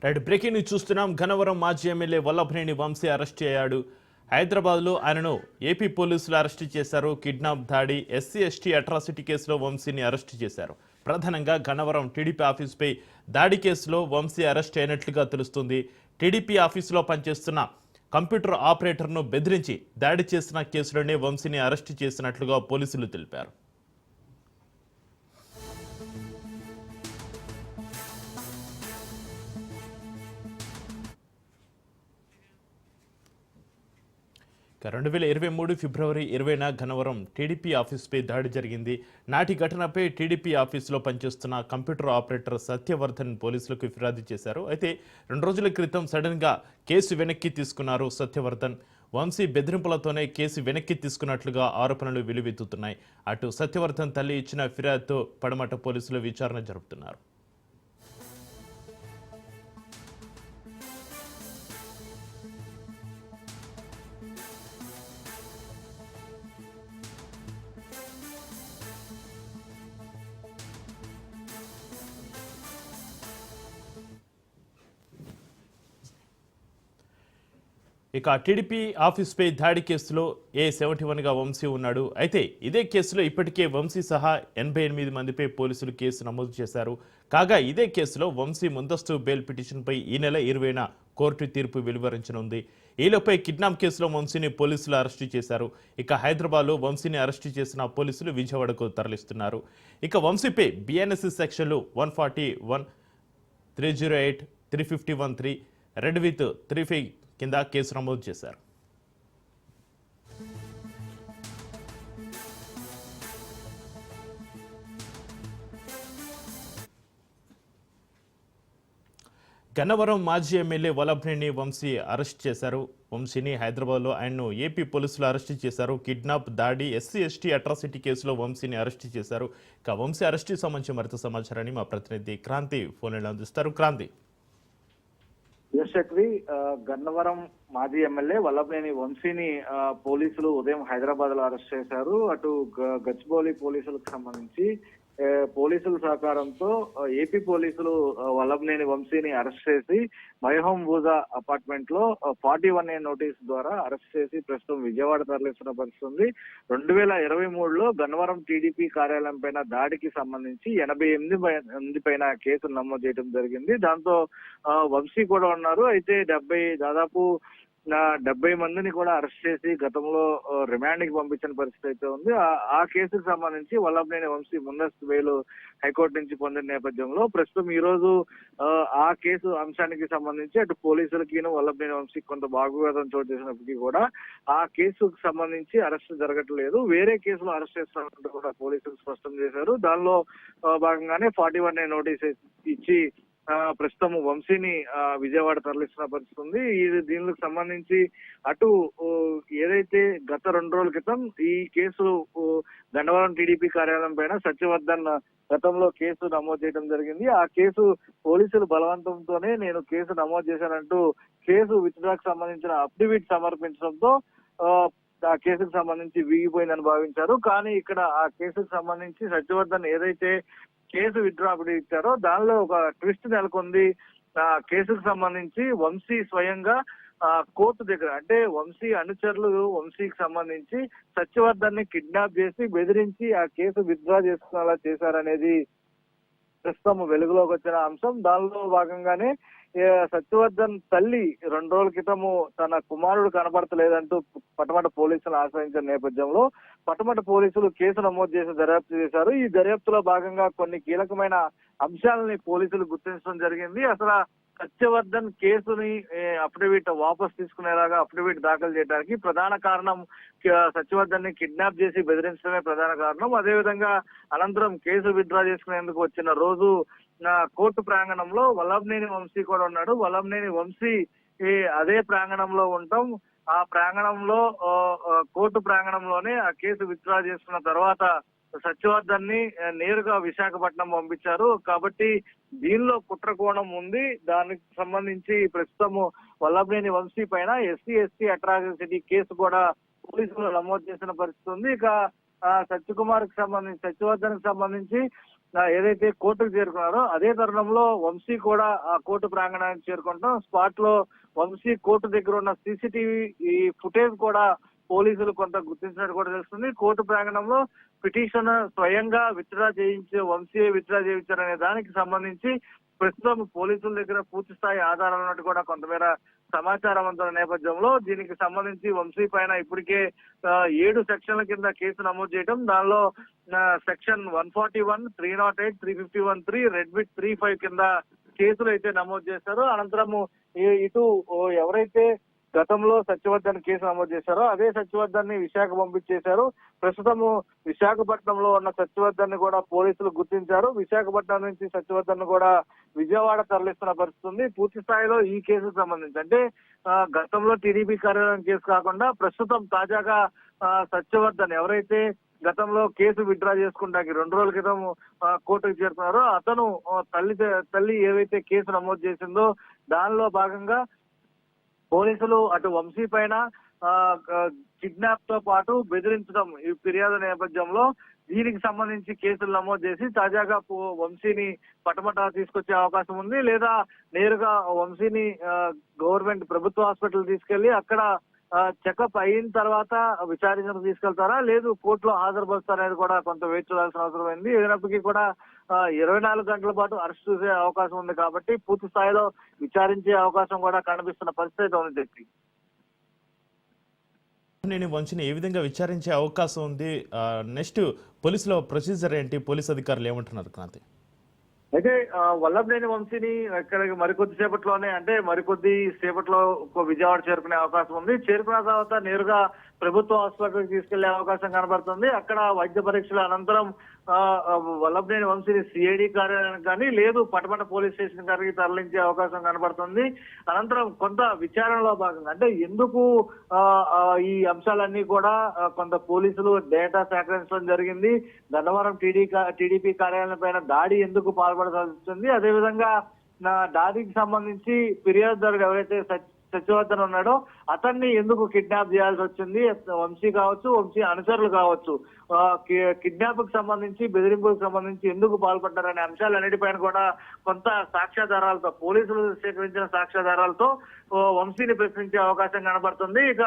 Right breaking news చూస్తున్నాం. గన్నవరం మాజీ MLA Vallabhaneni Vamsi arrest అయ్యాడు. హైదరాబాద్లో ఆయనను ఏపీ పోలీసులు అరెస్టు చేశారు. కిడ్నాప్ దాడి, ఎస్సీ ఎస్టీ అట్రాసిటీ కేసులో వంశీని అరెస్టు చేశారు. ప్రధానంగా గన్నవరం టీడీపీ ఆఫీసుపై దాడి కేసులో వంశీ అరెస్ట్ అయినట్లుగా తెలుస్తుంది. టీడీపీ ఆఫీసులో పనిచేస్తున్న కంప్యూటర్ ఆపరేటర్ను బెదిరించి దాడి చేసిన కేసులోనే వంశీని అరెస్టు చేసినట్లుగా పోలీసులు తెలిపారు. ఇక 2023 ఫిబ్రవరి 20న గన్నవరం టీడీపీ ఆఫీసుపై దాడి జరిగింది. నాటి ఘటనపై టీడీపీ ఆఫీసులో పనిచేస్తున్న కంప్యూటర్ ఆపరేటర్ సత్యవర్ధన్ పోలీసులకు ఫిర్యాదు చేశారు. అయితే 2 రోజుల క్రితం సడన్గా కేసు వెనక్కి తీసుకున్నారు సత్యవర్ధన్. వంశీ బెదిరింపులతోనే కేసు వెనక్కి తీసుకున్నట్లుగా ఆరోపణలు వెలువెత్తుతున్నాయి. అటు సత్యవర్ధన్ తల్లి ఇచ్చిన ఫిర్యాదుతో పడమట పోలీసులు విచారణ జరుపుతున్నారు. ఇక టీడీపీ ఆఫీస్పై దాడి కేసులో A71గా వంశీ ఉన్నాడు. అయితే ఇదే కేసులో ఇప్పటికే వంశీ సహా 88 మందిపై పోలీసులు కేసు నమోదు చేశారు. కాగా ఇదే కేసులో వంశీ ముందస్తు బెయిల్ పిటిషన్పై ఈ నెల 20న కోర్టు తీర్పు వెలువరించనుంది. ఈలోపై కిడ్నాప్ కేసులో వంశీని పోలీసులు అరెస్టు చేశారు. ఇక హైదరాబాద్లో వంశీని అరెస్టు చేసిన పోలీసులు విజయవాడకు తరలిస్తున్నారు. ఇక వంశీపై BNSS సెక్షన్లు 141, 308, 351(3), రెడ్ విత్ 35 కింద కేసు నమోదు చేశారు. గన్నవరం మాజీ ఎమ్మెల్యే వల్లభనేని వంశీ అరెస్ట్ చేశారు. వంశీని హైదరాబాద్లో ఆయన్ను ఏపీ పోలీసులు అరెస్టు చేశారు. కిడ్నాప్, దాడి, ఎస్సీ ఎస్టీ అట్రాసిటీ కేసులో వంశీని అరెస్టు చేశారు. ఇక వంశీ అరెస్టుకి సంబంధించి మరింత సమాచారాన్ని మా ప్రతినిధి క్రాంతి ఫోన్లో అందిస్తారు. క్రాంతి. యువశక్తి, గన్నవరం మాజీ ఎమ్మెల్యే వల్లభనేని వంశీని పోలీసులు ఉదయం హైదరాబాద్ లో అరెస్ట్ చేశారు. అటు గచ్చిబౌలి పోలీసులకు సంబంధించి పోలీసుల సహకారంతో ఏపీ పోలీసులు వల్లభనేని వంశీని అరెస్ట్ చేసి మైహోమ్ బూజా అపార్ట్మెంట్ లో 41A నోటీస్ ద్వారా అరెస్ట్ చేసి ప్రస్తుతం విజయవాడ తరలిస్తున్న పరిస్థితి ఉంది. 2023లో గన్నవరం టీడీపీ కార్యాలయం పైన దాడికి సంబంధించి 88 మంది పైన కేసులు నమోదు చేయడం జరిగింది. దాంతో వంశీ కూడా ఉన్నారు. అయితే దాదాపు 70 మందిని కూడా అరెస్ట్ చేసి గతంలో రిమాండ్ కి పంపించిన పరిస్థితి అయితే ఉంది. ఆ కేసుకు సంబంధించి వల్లభనేని వంశీ ముందస్తు బెయిల్ హైకోర్టు నుంచి పొందిన నేపథ్యంలో ప్రస్తుతం ఈ రోజు ఆ కేసు అంశానికి సంబంధించి అటు పోలీసులకి వల్లభనేని వంశీ కొంత వాగ్వివాదం చోటు చేసినప్పటికీ కూడా ఆ కేసుకు సంబంధించి అరెస్ట్ జరగట్లేదు, వేరే కేసులో అరెస్ట్ చేస్తున్నట్టు కూడా పోలీసులు స్పష్టం చేశారు. దానిలో భాగంగానే 41A నోటీస్ ఇచ్చి ప్రస్తుతం వంశీని విజయవాడ తరలిస్తున్న పరిస్థితి ఉంది. దీనికి సంబంధించి అటు ఏదైతే గత 2 రోజుల క్రితం ఈ కేసు గన్నవరం టీడీపీ కార్యాలయం పైన సత్యవర్ధన్ గతంలో కేసు నమోదు చేయడం జరిగింది. ఆ కేసు పోలీసులు బలవంతంతోనే నేను కేసు నమోదు చేశానంటూ కేసు విత్డ్రాకు సంబంధించిన అఫిడవిట్ సమర్పించడంతో ఆ కేసుకు సంబంధించి వీగిపోయిందని భావించారు. కానీ ఇక్కడ ఆ కేసుకు సంబంధించి సత్యవర్ధన్ ఏదైతే కేసు విత్డ్రా ఇచ్చారో దానిలో ఒక ట్విస్ట్ నెలకొంది. ఆ కేసుకు సంబంధించి వంశీ స్వయంగా కోర్టు దగ్గర, అంటే వంశీ అనుచరులు వంశీకి సంబంధించి సత్యవర్ధన్ ని కిడ్నాప్ చేసి బెదిరించి ఆ కేసు విత్డ్రా చేసుకునేలా చేశారనేది ప్రస్తుతం వెలుగులోకి వచ్చిన అంశం. దానిలో భాగంగానే సత్యవర్ధన్ తల్లి 2 రోజుల క్రితము తన కుమారుడు కనబడతలేదంటూ పటమట పోలీసులు ఆశ్రయించిన నేపథ్యంలో పటమట పోలీసులు కేసు నమోదు చేసి దర్యాప్తు చేశారు. ఈ దర్యాప్తులో భాగంగా కొన్ని కీలకమైన అంశాలని పోలీసులు గుర్తించడం జరిగింది. అసలు సత్యవర్ధన్ కేసుని అఫిడవిట్ వాపస్ తీసుకునేలాగా అఫిడవిట్ దాఖలు చేయడానికి ప్రధాన కారణం సత్యవర్ధన్ ని కిడ్నాప్ చేసి బెదిరించడమే ప్రధాన కారణం. అదేవిధంగా అనంతరం కేసు విత్డ్రా చేసుకునేందుకు వచ్చిన రోజు కోర్టు ప్రాంగణంలో వల్లభనేని వంశీ కూడా ఉన్నాడు. వల్లభనేని వంశీ అదే ప్రాంగణంలో ఉంటాం. ఆ ప్రాంగణంలో కోర్టు ప్రాంగణంలోనే ఆ కేసు విత్డ్రా చేసుకున్న తర్వాత సత్యవర్ధన్ ని నేరుగా విశాఖపట్నం పంపించారు. కాబట్టి దీనిలో కుట్ర కోణం ఉంది. దానికి సంబంధించి ప్రస్తుతము వల్లభనేని వంశీ పైన ఎస్సీ ఎస్టీ అట్రాసిటీ కేసు కూడా పోలీసులు నమోదు చేసిన పరిస్థితి ఉంది. ఇక సత్యవర్ధన్ కి సంబంధించి ఏదైతే కోర్టుకు చేరుకున్నారో అదే తరుణంలో వంశీ కూడా ఆ కోర్టు ప్రాంగణానికి చేరుకుంటాం. స్పాట్ లో వంశీ కోర్టు దగ్గర ఉన్న సీసీటీవీ ఈ ఫుటేజ్ కూడా పోలీసులు కొంత గుర్తించినట్టు కూడా తెలుస్తుంది. కోర్టు ప్రాంగణంలో పిటిషన్ స్వయంగా విత్డ్రా చేయించే వంశీ విత్డ్రా చేయించారనే దానికి సంబంధించి ప్రస్తుతం పోలీసుల దగ్గర పూర్తి స్థాయి ఆధారాలు ఉన్నట్టు కూడా కొంతమేర సమాచారం అందుతున్న నేపథ్యంలో దీనికి సంబంధించి వంశీ పైన ఇప్పటికే 7 సెక్షన్ల కింద కేసు నమోదు చేయడం, దానిలో సెక్షన్ 141, 308, 351(3), రెడ్ బిట్ 35 కింద కేసులు అయితే నమోదు చేశారు. అనంతరము ఇటు ఎవరైతే గతంలో సత్యవర్ధన్ కేసు నమోదు చేశారో అదే సత్యవర్ధన్ ని విశాఖ పంపించేశారు. ప్రస్తుతము విశాఖపట్నంలో ఉన్న సత్యవర్ధన్ ని కూడా పోలీసులు గుర్తించారు. విశాఖపట్నం నుంచి సత్యవర్ధన్ కూడా విజయవాడ తరలిస్తున్న పరిస్థితి ఉంది. పూర్తి స్థాయిలో ఈ కేసుకు సంబంధించి అంటే గతంలో టీడీపీ కార్యాలయం కేసు కాకుండా ప్రస్తుతం తాజాగా సత్యవర్ధన్ ఎవరైతే గతంలో కేసు విత్డ్రా చేసుకుంటానికి 2 రోజుల క్రితం కోర్టుకు చేరుకున్నారో అతను తల్లి ఏవైతే కేసు నమోదు చేసిందో దానిలో భాగంగా పోలీసులు అటు వంశీ పైన కిడ్నాప్ తో పాటు బెదిరించడం ఈ ఫిర్యాదు నేపథ్యంలో దీనికి సంబంధించి కేసులు నమోదు చేసి తాజాగా వంశీని పటమట తీసుకొచ్చే అవకాశం ఉంది. లేదా నేరుగా వంశీని గవర్నమెంట్ ప్రభుత్వ హాస్పిటల్ తీసుకెళ్లి అక్కడ చెకప్ అయిన తర్వాత విచారణకు తీసుకెళ్తారా లేదు కోర్టులో హాజరుపరుస్తారనేది కూడా కొంత వేచి చూడాల్సిన అవసరం అయింది. అయినప్పటికీ కూడా 24 గంటల పాటు అరెస్ట్ చేసే అవకాశం ఉంది కాబట్టి పూర్తి స్థాయిలో విచారించే అవకాశం కూడా కనిపిస్తున్న పరిస్థితి ఉంది. చెప్పి నేను వంశీని ఏ విధంగా విచారించే అవకాశం ఉంది, నెక్స్ట్ పోలీసులో ప్రొసీజర్ ఏంటి, పోలీస్ అధికారులు ఏమంటున్నారు క్రాంతి? అయితే వల్లభనేని వంశీని ఇక్కడ మరికొద్ది సేపట్లోనే అంటే మరికొద్ది సేపట్లో విజయవాడ చేరుకునే అవకాశం ఉంది. చేరుకున్న తర్వాత నేరుగా ప్రభుత్వ హాస్పిటల్కి తీసుకెళ్లే అవకాశం కనబడుతుంది. అక్కడ వైద్య పరీక్షల అనంతరం వల్లభనేని వంశీని సిఐడి కార్యాలయానికి కానీ లేదు పటమట పోలీస్ స్టేషన్ గారికి తరలించే అవకాశం కనబడుతుంది. అనంతరం కొంత విచారణలో భాగంగా అంటే ఎందుకు ఈ అంశాలన్నీ కూడా కొంత పోలీసులు డేటా సేకరించడం జరిగింది, గన్నవరం టీడీపీ కార్యాలయం పైన దాడి ఎందుకు పాల్పడాల్సి వచ్చింది, అదేవిధంగా దాడికి సంబంధించి ఫిర్యాదుదారుడు ఎవరైతే సత్యవర్ధన్ ఉన్నాడో అతన్ని ఎందుకు కిడ్నాప్ చేయాల్సి వచ్చింది, వంశీ కావచ్చు వంశీ అనుచరులు కావచ్చు కిడ్నాప్ కు సంబంధించి బెదిరింపులకు సంబంధించి ఎందుకు పాల్పడ్డారనే అంశాలన్నిటిపైన కూడా కొంత సాక్ష్యాధారాలతో పోలీసులు సేకరించిన సాక్ష్యాధారాలతో వంశీని ప్రశ్నించే అవకాశం కనబడుతుంది. ఇక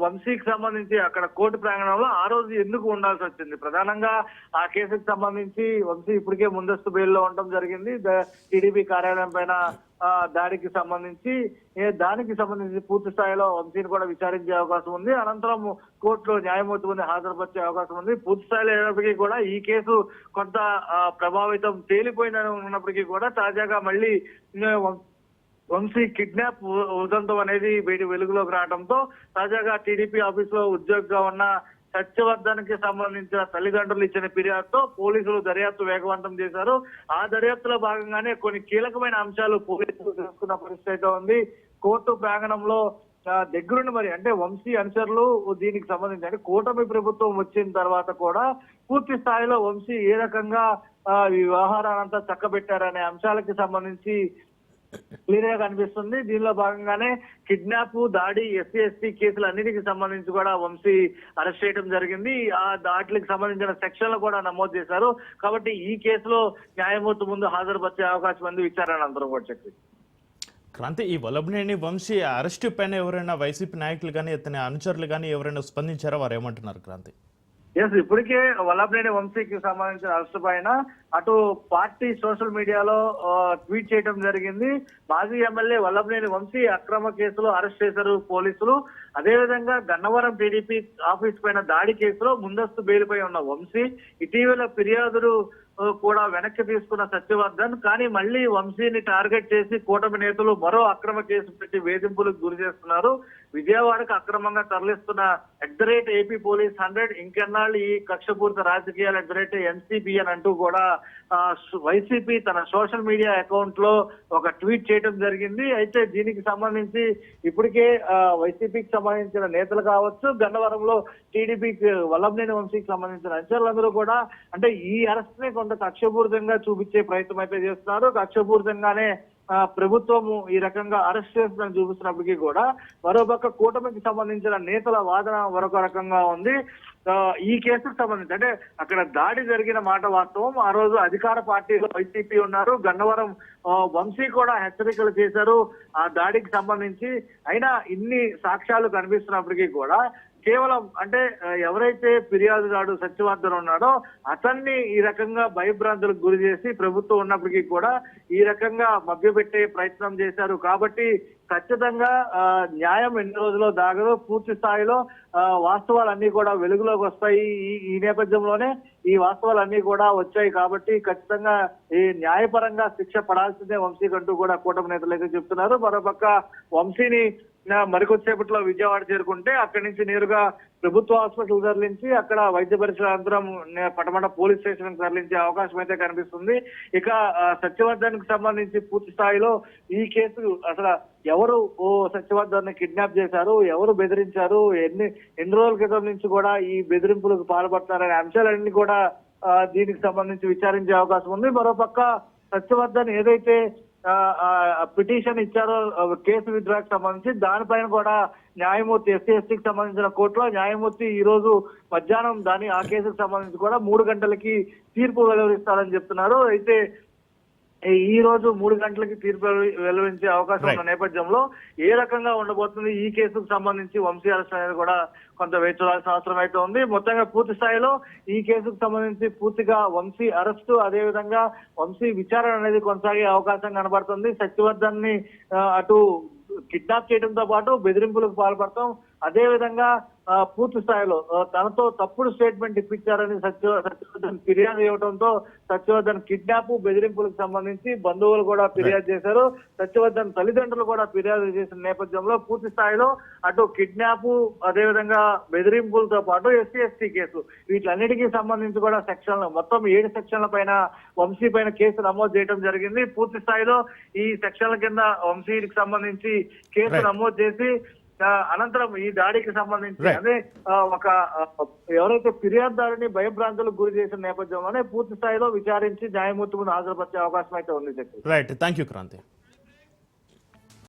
వంశీకి సంబంధించి అక్కడ కోర్టు ప్రాంగణంలో ఆ రోజు ఎందుకు ఉండాల్సి వచ్చింది, ప్రధానంగా ఆ కేసుకు సంబంధించి వంశీ ఇప్పటికే ముందస్తు బెయిల్లో ఉండడం జరిగింది. టీడీపీ కార్యాలయం పైన దాడికి సంబంధించి పూర్తి స్థాయిలో వంశీని కూడా విచారించే అవకాశం ఉంది. అనంతరం కోర్టులో న్యాయమూర్తి ముందు హాజరుపరిచే అవకాశం ఉంది. పూర్తి స్థాయిలో అయినప్పటికీ కూడా ఈ కేసు కొంత ప్రభావితం తేలిపోయిందని ఉన్నప్పటికీ కూడా తాజాగా మళ్ళీ వంశీ కిడ్నాప్ ఉదంతం అనేది వెలుగులోకి రావడంతో తాజాగా టీడీపీ ఆఫీస్ లో ఉద్యోగిగా ఉన్న సత్యవర్ధన్ కి సంబంధించిన తల్లిదండ్రులు ఇచ్చిన ఫిర్యాదుతో పోలీసులు దర్యాప్తు వేగవంతం చేశారు. ఆ దర్యాప్తులో భాగంగానే కొన్ని కీలకమైన అంశాలు పోలీసులు తెలుసుకున్న పరిస్థితి ఉంది. కోర్టు ప్రాంగణంలో దగ్గరుండి మరి అంటే వంశీ అనుచరులు దీనికి సంబంధించి అంటే కూటమి ప్రభుత్వం వచ్చిన తర్వాత కూడా పూర్తి స్థాయిలో వంశీ ఏ రకంగా ఈ వ్యవహారానంతా చక్కబెట్టారనే అంశాలకి సంబంధించి క్లియర్ గా కనిపిస్తుంది. దీనిలో భాగంగానే కిడ్నాప్, దాడి, ఎస్సీ కేసులు అన్నిటికి సంబంధించి కూడా వంశీ అరెస్ట్ చేయడం జరిగింది. ఆ దాడులకు సంబంధించిన సెక్షన్లు కూడా నమోదు చేశారు. కాబట్టి ఈ కేసులో న్యాయమూర్తి ముందు హాజరుపరిచే అవకాశం ఉంది విచారణ అనంతరం కూడా చెప్పి. క్రాంతి, ఈ వల్లభనేని వంశీ అరెస్టు పైన ఎవరైనా వైసీపీ నాయకులు కానీ అతని అనుచరులు కానీ ఎవరైనా స్పందించారా, వారు ఏమంటున్నారు క్రాంతి? ఇప్పటికే వల్లభనేని వంశీకి సంబంధించిన అరెస్టు పైన అటు పార్టీ సోషల్ మీడియాలో ట్వీట్ చేయడం జరిగింది. మాజీ ఎమ్మెల్యే వల్లభనేని వంశీ అక్రమ కేసులో అరెస్ట్ చేశారు పోలీసులు. అదేవిధంగా గన్నవరం టీడీపీ ఆఫీస్ పైన దాడి కేసులో ముందస్తు బెయిల్పై ఉన్న వంశీ ఇటీవల ఫిర్యాదులు కూడా వెనక్కి తీసుకున్న సత్యవర్ధన్ కానీ మళ్ళీ వంశీని టార్గెట్ చేసి కూటమి నేతలు మరో అక్రమ కేసు పెట్టి వేధింపులకు గురి చేస్తున్నారు. విజయవాడకు అక్రమంగా తరలిస్తున్న @AP Police 100 ఇంకెన్నాళ్ళు ఈ కక్షపూరిత రాజకీయాలు @NCB అని అంటూ కూడా వైసీపీ తన సోషల్ మీడియా అకౌంట్ లో ఒక ట్వీట్ చేయడం జరిగింది. అయితే దీనికి సంబంధించి ఇప్పటికే వైసీపీకి సంబంధించిన నేతలు కావచ్చు, గన్నవరంలో టీడీపీకి వల్లభనేని వంశీకి సంబంధించిన అనుచరులందరూ కూడా అంటే ఈ అరెస్ట్ ని కొంత కక్షపూరితంగా చూపించే ప్రయత్నం అయితే చేస్తున్నారు. కక్షపూరితంగానే ప్రభుత్వము ఈ రకంగా అరెస్ట్ చేస్తుందని చూపిస్తున్నప్పటికీ కూడా మరోపక్క కూటమికి సంబంధించిన నేతల వాదన మరొక రకంగా ఉంది. ఈ కేసుకు సంబంధించి అంటే అక్కడ దాడి జరిగిన మాట వాస్తవం. ఆ రోజు అధికార పార్టీలో వైసీపీ ఉన్నారు, గన్నవరం వంశీ కూడా హెచ్చరికలు చేశారు ఆ దాడికి సంబంధించి. అయినా ఇన్ని సాక్ష్యాలు కనిపిస్తున్నప్పటికీ కూడా కేవలం అంటే ఎవరైతే ఫిర్యాదుదారుడు సత్యవర్ధన్ ఉన్నాడో అతన్ని ఈ రకంగా భయభ్రాంతులకు గురి చేసి ప్రభుత్వం ఉన్నప్పటికీ కూడా ఈ రకంగా మభ్యపెట్టే ప్రయత్నం చేశారు. కాబట్టి ఖచ్చితంగా న్యాయం ఎన్ని రోజుల్లో దాగదు, పూర్తి స్థాయిలో వాస్తవాలన్నీ కూడా వెలుగులోకి వస్తాయి. ఈ నేపథ్యంలోనే ఈ వాస్తవాలన్నీ కూడా వచ్చాయి. కాబట్టి ఖచ్చితంగా ఈ న్యాయపరంగా శిక్ష పడాల్సిందే వంశీకంటూ కూడా కూటమి నేతలు అయితే చెప్తున్నారు. మరోపక్క వంశీని మరికొద్దిసేపట్లో విజయవాడ చేరుకుంటే అక్కడి నుంచి నేరుగా ప్రభుత్వ హాస్పిటల్ తరలించి అక్కడ వైద్య పరీక్షల అనంతరం పటమట పోలీస్ స్టేషన్ తరలించే అవకాశం అయితే కనిపిస్తుంది. ఇక సత్యవర్ధన్ కి సంబంధించి పూర్తి స్థాయిలో ఈ కేసు అసలు ఎవరు సత్యవర్ధన్ ని కిడ్నాప్ చేశారు, ఎవరు బెదిరించారు, ఎన్ని రోజుల క్రితం నుంచి కూడా ఈ బెదిరింపులకు పాల్పడుతున్నారనే అంశాలన్నీ కూడా దీనికి సంబంధించి విచారించే అవకాశం ఉంది. మరోపక్క సత్యవర్ధన్ ఏదైతే పిటిషన్ ఇచ్చారో కేసు విత్డ్రాకి సంబంధించి దానిపైన కూడా న్యాయమూర్తి ఎస్సీకి సంబంధించిన కోర్టులో న్యాయమూర్తి ఈ రోజు మధ్యాహ్నం ఆ కేసుకు సంబంధించి కూడా 3 గంటలకి తీర్పు వెలువరిస్తారని చెప్తున్నారు. అయితే ఈ రోజు 3 గంటలకి తీర్పు వెలువరించే అవకాశం ఉన్న నేపథ్యంలో ఏ రకంగా ఉండబోతుంది ఈ కేసుకు సంబంధించి వంశీ అరెస్ట్ అనేది కూడా కొంత వేచి చూడాల్సిన అవసరం అయితే ఉంది. మొత్తంగా పూర్తి స్థాయిలో ఈ కేసుకు సంబంధించి పూర్తిగా వంశీ అరెస్టు, అదేవిధంగా వంశీ విచారణ అనేది కొనసాగే అవకాశం కనబడుతుంది. సత్యవర్ధన్ ని అటు కిడ్నాప్ చేయడంతో పాటు బెదిరింపులకు పాల్పడతాం, అదేవిధంగా పూర్తి స్థాయిలో తనతో తప్పుడు స్టేట్మెంట్ ఇప్పించారని సత్యవర్ధన్ ఫిర్యాదు ఇవ్వడంతో సత్యవర్ధన్ కిడ్నాప్ బెదిరింపులకు సంబంధించి బంధువులు కూడా ఫిర్యాదు చేశారు. సత్యవర్ధన్ తల్లిదండ్రులు కూడా ఫిర్యాదు చేసిన నేపథ్యంలో పూర్తి స్థాయిలో అటు కిడ్నాప్ అదేవిధంగా బెదిరింపులతో పాటు ఎస్సీ కేసు వీటిలన్నిటికీ సంబంధించి కూడా సెక్షన్లు మొత్తం 7 సెక్షన్ల పైన వంశీ పైన కేసు నమోదు చేయడం జరిగింది. పూర్తి స్థాయిలో ఈ సెక్షన్ల కింద వంశీకి సంబంధించి కేసు నమోదు చేసి అనంతరం ఈ దాడికి సంబంధించి అదే ఎవరైతే ఫిర్యాదుదారుని భయభ్రాంతులకు గురి చేసిన నేపథ్యంలోనే పూర్తి స్థాయిలో విచారించి న్యాయమూర్తి ముందు హాజరుపరిచే అవకాశం అయితే ఉంది. Right, thank you Kranti.